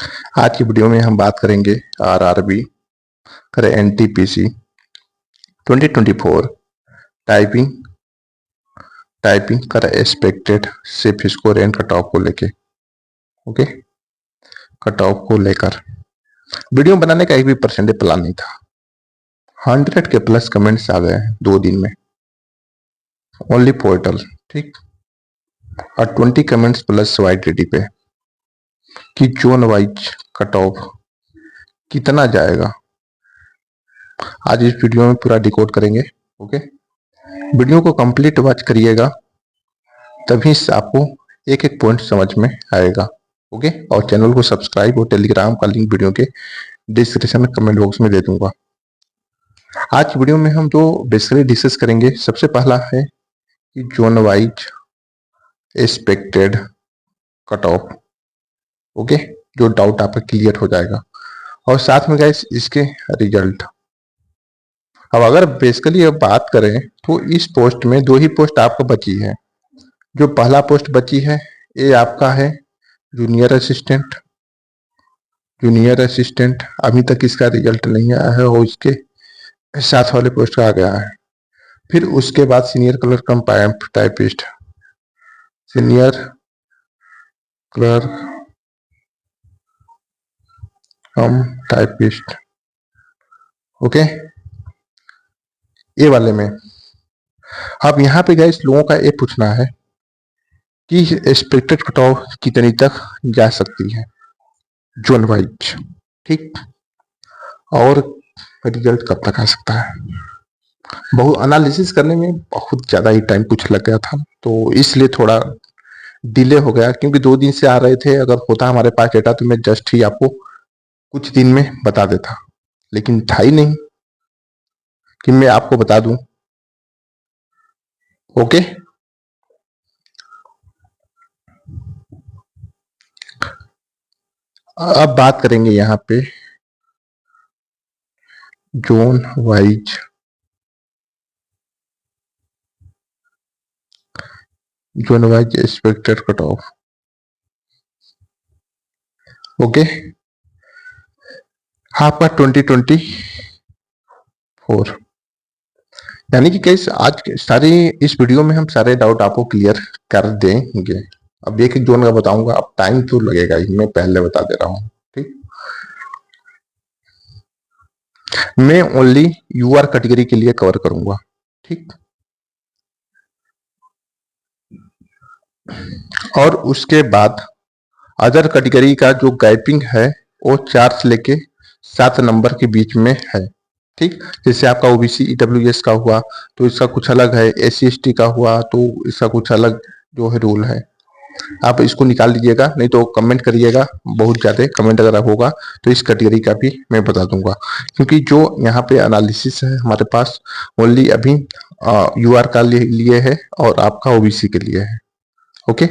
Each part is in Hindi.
आज की वीडियो में हम बात करेंगे आरआरबी करे एनटीपीसी 2024 टाइपिंग टाइपिंग कर एक्सपेक्टेड सिर्फ स्कोर एंड कट ऑफ को लेके। ओके, कट ऑफ को लेकर वीडियो बनाने का एक भी परसेंटेज प्लान नहीं था। 100 के प्लस कमेंट्स आ गए हैं 2 दिन में ओनली पोर्टल, ठीक। और 20 कमेंट्स प्लस वाईटीडी पे कि जोन वाइज कट ऑफ कितना जाएगा। आज इस वीडियो में पूरा डिकोड करेंगे। ओके, वीडियो को कंप्लीट वॉच करिएगा, तभी से आपको एक एक पॉइंट समझ में आएगा। ओके, और चैनल को सब्सक्राइब और टेलीग्राम का लिंक वीडियो के डिस्क्रिप्शन में कमेंट बॉक्स में दे दूंगा। आज वीडियो में हम जो बेसिकली डिस्कस करेंगे, सबसे पहला है कि zone wise expected cut off. Okay, जो डाउट आपका क्लियर हो जाएगा, और साथ में गाइस इसके रिजल्ट। अब अगर बेसिकली अब बात करें तो इस पोस्ट में 2 ही पोस्ट आपको बची है। जो पहला पोस्ट बची है ये आपका है जूनियर असिस्टेंट। जूनियर असिस्टेंट अभी तक इसका रिजल्ट नहीं आया है, और इसके साथ वाले पोस्ट आ गया है। फिर उसके बाद सीनियर क्लर्क कम टाइपिस्ट, सीनियर क्लर्क कम टाइपिस्ट। ओके, ये वाले में अब यहाँ पे गाइस लोगों का ये पूछना है कि एक्सपेक्टेड कट ऑफ कितनी तक जा सकती है जोन वाइज, ठीक, और रिजल्ट कब तक आ सकता है। बहुत एनालिसिस करने में बहुत ज़्यादा ही टाइम कुछ लग गया था, तो इसलिए थोड़ा डिले हो गया, क्योंकि 2 दिन से आ रहे थे। अगर होता हमारे पास डेटा तो मैं जस्ट ही आपको कुछ दिन में बता देता, लेकिन था ही नहीं कि मैं आपको बता दूं। ओके, अब बात करेंगे यहाँ पे zone wise expected cut off. Okay, आपका 2024 यानी कि कैसे आज सारी इस वीडियो में हम सारे डाउट आपको क्लियर कर देंगे। अब एक एक जोन का बताऊंगा, अब टाइम तो लगेगा ही, मैं पहले बता दे रहा हूँ, ठीक। मैं ओनली यूआर कैटेगरी के लिए कवर करूंगा, ठीक। और उसके बाद अदर कैटेगरी का जो गैपिंग है वो 4 से लेके 7 नंबर के बीच में है, ठीक। जैसे आपका ओबीसी ईडब्ल्यूएस का हुआ तो इसका कुछ अलग है, एससी एसटी का हुआ तो इसका कुछ अलग जो है रूल है। आप इसको निकाल लीजिएगा, नहीं तो कमेंट करिएगा। बहुत ज्यादा कमेंट अगर होगा तो इस कैटेगरी का भी मैं बता दूंगा, क्योंकि जो यहाँ पे एनालिसिस है हमारे पास ओनली अभी यूआर का लिए है और आपका ओबीसी के लिए है। ओके,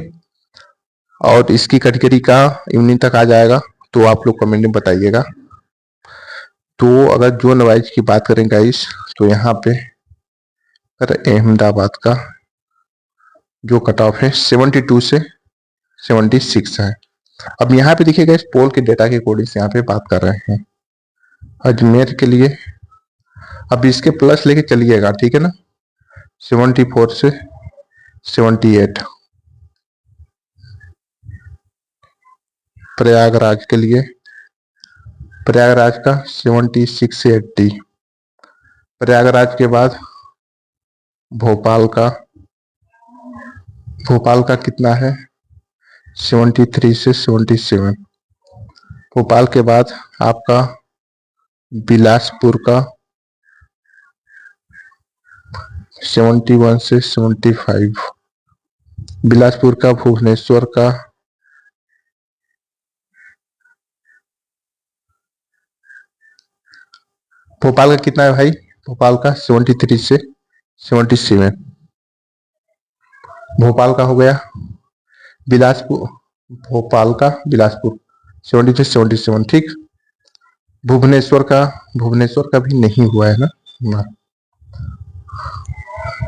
और इसकी कैटेगरी का इवनिंग तक आ जाएगा, तो आप लोग कमेंट में बताइएगा। तो अगर जोन वाइज की बात करें गाइस, तो यहाँ पे अहमदाबाद का जो कट ऑफ है 72 से 76 है। अब यहाँ पे देखिएगा इस पोल के डेटा के अकॉर्डिंग से यहाँ पे बात कर रहे हैं अजमेर के लिए। अब इसके प्लस लेके चलिएगा, ठीक है ना, 74 से 78। प्रयागराज के लिए, प्रयागराज का 76 से 80। प्रयागराज के बाद भोपाल का कितना है, 73 से 77। भोपाल के बाद आपका बिलासपुर का 71 से 75। बिलासपुर का, भुवनेश्वर का भोपाल का कितना है भाई, भोपाल का 73 से 77। भोपाल का हो गया। बिलासपुर, भोपाल का बिलासपुर 70 से 77, ठीक। भुवनेश्वर का भी नहीं हुआ है ना।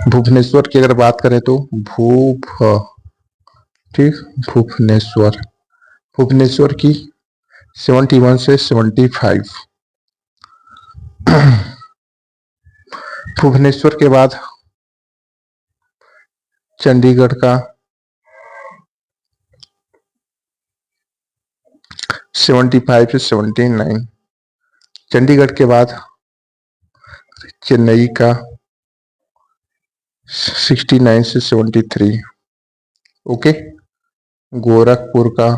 भुवनेश्वर की अगर बात करें तो ठीक, भुवनेश्वर की 71 से 75। भुवनेश्वर के बाद चंडीगढ़ का 75 से 79। चंडीगढ़ के बाद चेन्नई का 69 से 73। ओके। गोरखपुर का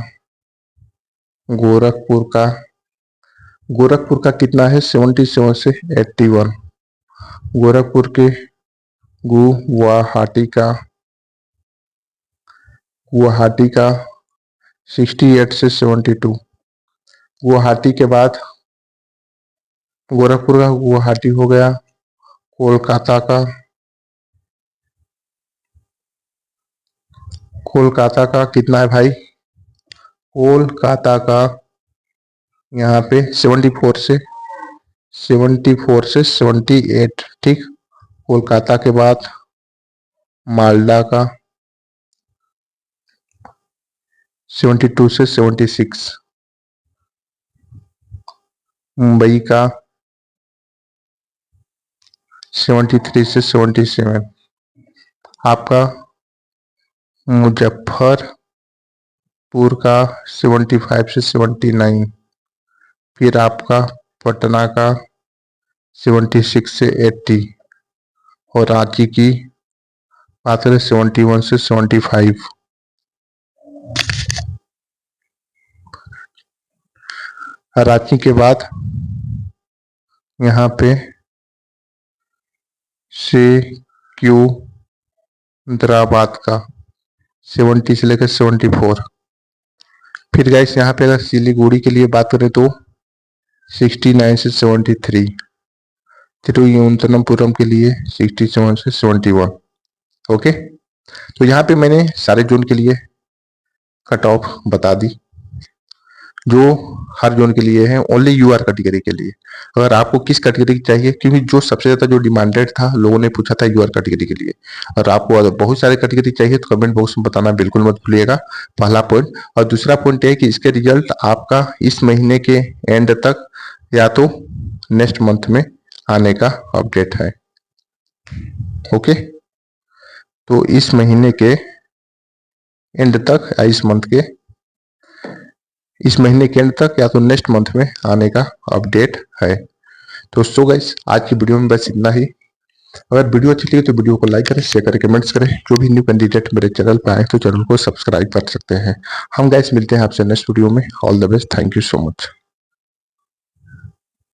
गोरखपुर का कितना है? 77 से 81। गोरखपुर के गुवाहाटी का 68 से 72। गुवाहाटी के बाद गोरखपुर का गुवाहाटी हो गया। कोलकाता का कितना है भाई? कोलकाता का यहाँ पे 74 से 78। ठीक। कोलकाता के बाद मालदा का 72 से 76। मुंबई का 73 से 77। आपका मुजफ्फरपुर का 75 से 79। फिर आपका पटना का 76 से 80। और रांची की बात करें 71 से 75। रांची के बाद यहाँ पे सिकंदराबाद का 70 से लेकर 74। फिर गाइस यहाँ पे अगर सिलीगुड़ी के लिए बात करें तो 69 से 73। तिरुवनंतपुरम के लिए 67 से 71। ओके। तो यहाँ पे मैंने सारे जोन के लिए कट ऑफ बता दी, जो हर जोन के लिए है, ओनली यूआर कैटेगरी के लिए। अगर आपको किस कैटेगरी की चाहिए, क्योंकि जो सबसे ज्यादा जो डिमांडेड था, लोगों ने पूछा था यूआर कैटेगरी के लिए। अगर आपको अगर बहुत सारे कैटेगरी चाहिए तो कमेंट बॉक्स में बताना बिल्कुल मत भूलिएगा, पहला पॉइंट। और दूसरा पॉइंट है कि इसके रिजल्ट आपका इस महीने के एंड तक या तो नेक्स्ट मंथ में आने का अपडेट है। ओके। तो इस महीने के एंड तक या इस महीने के एंड तक या तो नेक्स्ट मंथ में आने का अपडेट है। तो सो गाइस आज की वीडियो में बस इतना ही। अगर वीडियो अच्छी लगी तो वीडियो को लाइक करें, शेयर करें, कमेंट्स करें। जो भी न्यू कैंडिडेट मेरे चैनल पर आए तो चैनल को सब्सक्राइब कर सकते हैं। हम गाइस मिलते हैं आपसे नेक्स्ट वीडियो में। All the best. Thank you so much.